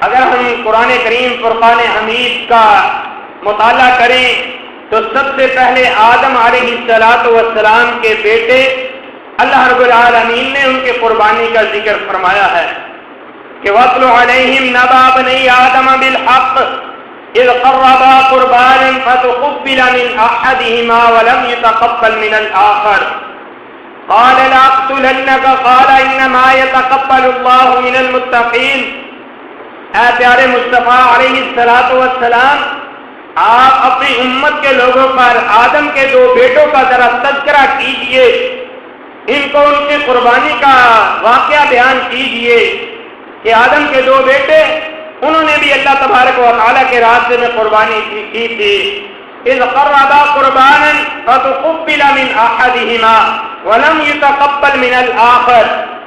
اگر ہم قرآن کریم فرقان حمید کا مطالعہ کریں تو سب سے پہلے آدم علیہ السلام کے بیٹے اللہ رب العالمین نے ان کے قربانی کا ذکر فرمایا ہے کہ وَاتْلُ عَلَيْهِمْ نَبَأَ ابْنَيْ آدَمَ بِالْحَقِّ إِذْ قَرَّبَا قُرْبَانًا فَتُقُبِّلَ مِنْ أَحَدِهِمَا وَلَمْ يُتَقَبَّلْ مِنَ الْآخَرِ قَالَ لَأَقْتُلَنَّكَ قَالَ إِنَّمَا يَتَقَبَّلُ اللَّهُ مِنَ الْمُتَّقِينَ۔ اے پیارے مصطفیٰ علیہ السلام، آپ اپنی امت کے لوگوں پر آدم کے دو بیٹوں کا ذرا تذکرہ کیجئے، ان کو ان کی قربانی کا واقعہ بیان کیجئے کہ آدم کے دو بیٹے انہوں نے بھی اللہ تبارک و تعالیٰ کے راستے میں قربانی کی تھی۔ اذ قربا قربانا فتقبل من احدهما ولم يتقبل من الاخر،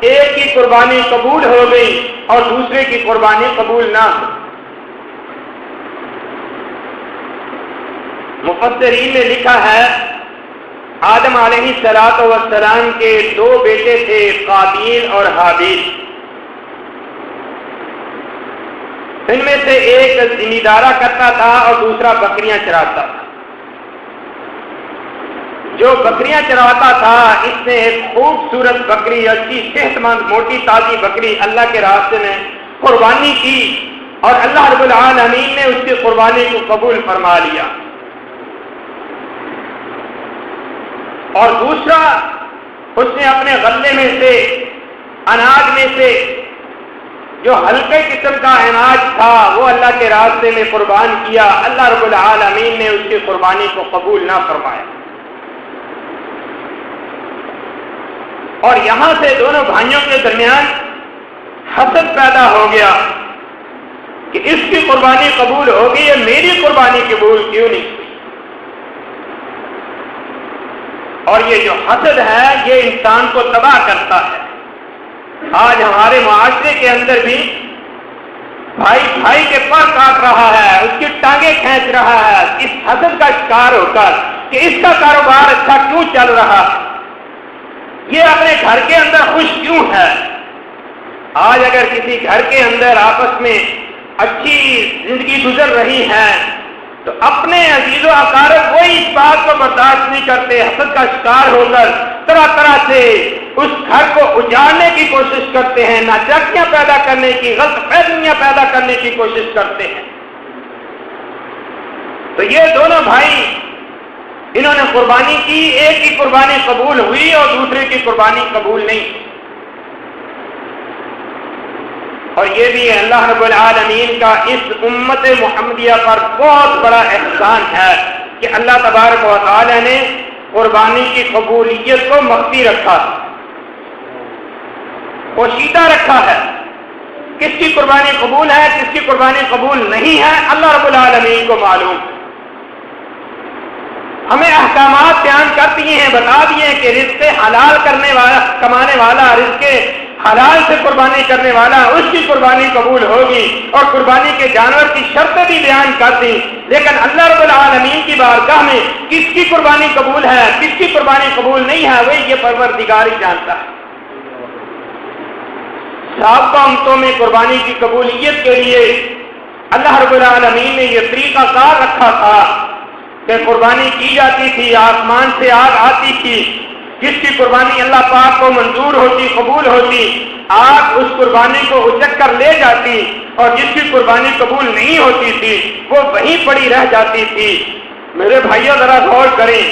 ایک کی قربانی قبول ہو گئی اور دوسرے کی قربانی قبول نہ ہو۔ مفسرین نے لکھا ہے آدم علیہ السلام کے دو بیٹے تھے، قابیل اور حابیل۔ ان میں سے ایک زمیندارہ کرتا تھا اور دوسرا بکریاں چراتا تھا۔ جو بکریاں چراتا تھا اس نے ایک خوبصورت بکری، اچھی صحت مند موٹی تازی بکری اللہ کے راستے میں قربانی کی اور اللہ رب العالمین نے اس کی قربانی کو قبول فرما لیا۔ اور دوسرا اس نے اپنے غلے میں سے، اناج میں سے جو ہلکے قسم کا اناج تھا وہ اللہ کے راستے میں قربان کیا، اللہ رب العالمین نے اس کی قربانی کو قبول نہ فرمایا۔ اور یہاں سے دونوں بھائیوں کے درمیان حسد پیدا ہو گیا کہ اس کی قربانی قبول ہوگی ہے، میری قربانی قبول کیوں نہیں؟ اور یہ جو حسد ہے یہ انسان کو تباہ کرتا ہے۔ آج ہمارے معاشرے کے اندر بھی بھائی بھائی کے پر کاٹ رہا ہے، اس کی ٹانگیں کھینچ رہا ہے اس حسد کا شکار ہو کر کہ اس کا کاروبار اچھا کیوں چل رہا ہے، یہ اپنے گھر کے اندر خوش کیوں ہے۔ آج اگر کسی گھر کے اندر آپس میں اچھی زندگی گزر رہی ہے تو اپنے عزیز و اقارب وہی اس بات کو برداشت نہیں کرتے، حسد کا شکار ہو کر طرح طرح سے اس گھر کو اجاڑنے کی کوشش کرتے ہیں، ناچاکیاں پیدا کرنے کی، غلط فہمیاں پیدا کرنے کی کوشش کرتے ہیں۔ تو یہ دونوں بھائی انہوں نے قربانی کی، ایک کی قربانی قبول ہوئی اور دوسرے کی قربانی قبول نہیں۔ اور یہ بھی اللہ رب العالمین کا اس امت محمدیہ پر بہت بڑا احسان ہے کہ اللہ تبارک و تعالی نے قربانی کی قبولیت کو مخفی رکھا، پوشیدہ رکھا ہے۔ کس کی قربانی قبول ہے، کس کی قربانی قبول نہیں ہے، اللہ رب العالمین کو معلوم۔ ہمیں احکامات بیان کر دیے ہیں، بتا دیے ہیں کہ رزق حلال کرنے والا، کمانے والا، رزق حلال سے قربانی کرنے والا اس کی قربانی قبول ہوگی، اور قربانی کے جانور کی شرطیں بھی بیان کر دی، لیکن اللہ رب العالمین کی بارگاہ میں کس کی قربانی قبول ہے، کس کی قربانی قبول نہیں ہے، وہی یہ پروردگار ہی جانتا ہے۔ سابقہ امتوں میں قربانی کی قبولیت کے لیے اللہ رب العالمین نے یہ طریقہ کار رکھا تھا کہ قربانی کی جاتی تھی، آسمان سے آگ آتی تھی، جس کی قربانی اللہ پاک کو منظور ہوتی، قبول ہوتی، آگ اس قربانی کو اچک کر لے جاتی، اور جس کی قربانی قبول نہیں ہوتی تھی وہ وہیں پڑی رہ جاتی تھی۔ میرے بھائیوں ذرا غور کریں،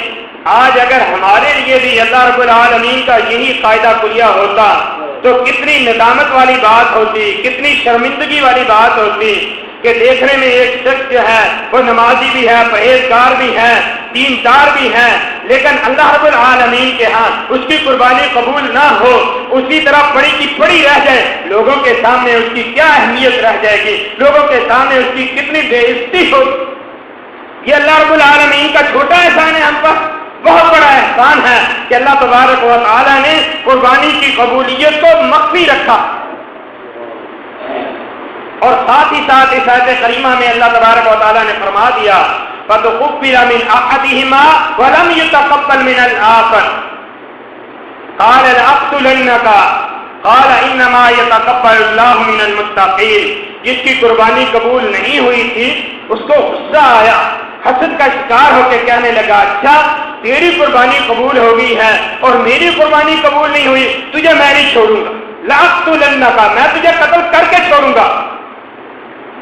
آج اگر ہمارے لیے بھی اللہ رب العالمین کا یہی قاعدہ کلیہ ہوتا تو کتنی ندامت والی بات ہوتی، کتنی شرمندگی والی بات ہوتی کہ دیکھنے میں ایک شخص جو ہے وہ نمازی بھی ہے، پرہیزگار بھی ہے، دیندار بھی ہے، لیکن اللہ رب العالمین کے ہاں اس کی قربانی قبول نہ ہو، اسی طرح پڑی کی پڑی رہ جائے، لوگوں کے سامنے اس کی کیا اہمیت رہ جائے گی، لوگوں کے سامنے اس کی کتنی بے عزتی ہوگی۔ یہ اللہ رب العالمین کا چھوٹا احسان ہے ہم پر، بہت بڑا احسان ہے کہ اللہ تبارک و تعالی نے قربانی کی قبولیت کو مخفی رکھا۔ اور ساتھ ہی ساتھ اس آیت کریمہ میں اللہ تبارک و تعالی نے فرما دیا فَتُقُبِّلَ مِنْ أَحَدِهِمَا وَلَمْ يُتَقَبَّلْ مِنَ الْآخَرِ قَالَ لَأَقْتُلَنَّكَ قَالَ إِنَّمَا يَتَقَبَّلُ اللَّهُ مِنَ الْمُتَّقِينَ۔ جس کی قربانی قبول نہیں ہوئی تھی، اس کو غصہ آیا، حسد کا شکار ہو کے کہنے لگا اچھا تیری قربانی قبول ہو گئی ہے اور میری قربانی قبول نہیں ہوئی، تجھے میں نہیں چھوڑوں گا، لأقتلنک، میں تجھے قتل کر کے چھوڑوں گا۔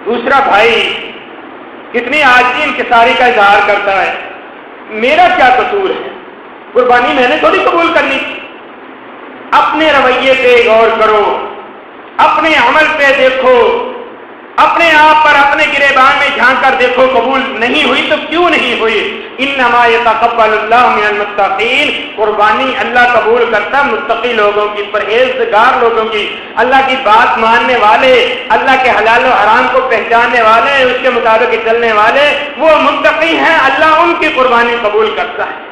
دوسرا بھائی کتنی عاجزی انکساری کا اظہار کرتا ہے، میرا کیا قصور ہے، قربانی میں نے تھوڑی قبول کرنی تھی۔ اپنے رویے پہ غور کرو، اپنے عمل پہ دیکھو، اپنے آپ پر اپنے گریبان میں جھانک کر دیکھو، قبول نہیں ہوئی تو کیوں نہیں ہوئی؟ انما یتقبل اللہ من المتقین، قربانی اللہ قبول کرتا متقی لوگوں کی، پرہیزگار لوگوں کی، اللہ کی بات ماننے والے، اللہ کے حلال و حرام کو پہچاننے والے، اس کے مطابق چلنے والے، وہ متقی ہیں، اللہ ان کی قربانی قبول کرتا ہے۔